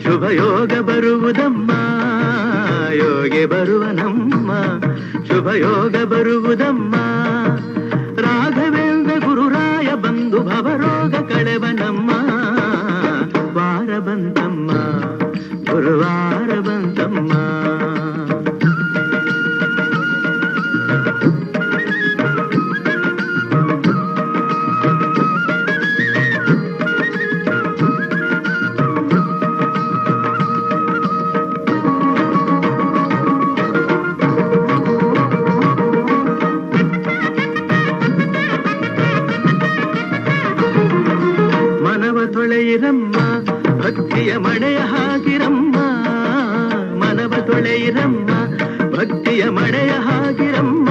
ಶುಭ ಯೋಗ ಬರುವುದಮ್ಮ ಯೋಗಿ ಬರುವನಮ್ಮ ಶುಭ ಯೋಗ ಬರುವುದಮ್ಮ ರಾಘವೇಂದ್ರ ಗುರುರಾಯ ಬಂದು ಭವರೋಗ ಕಳೆವನಮ್ಮ ವಾರ ಬಂತಮ್ಮ ಗುರುವಾರ ಬಂತಮ್ಮ ತೊಳೆಯಿರಮ್ಮ ಭಕ್ತಿಯ ಮಳೆಯ ಹಾಕಿರಮ್ಮ ಮನವ ತೊಳೆಯಿರಮ್ಮ ಭಕ್ತಿಯ ಮಳೆಯ ಹಾಕಿರಮ್ಮ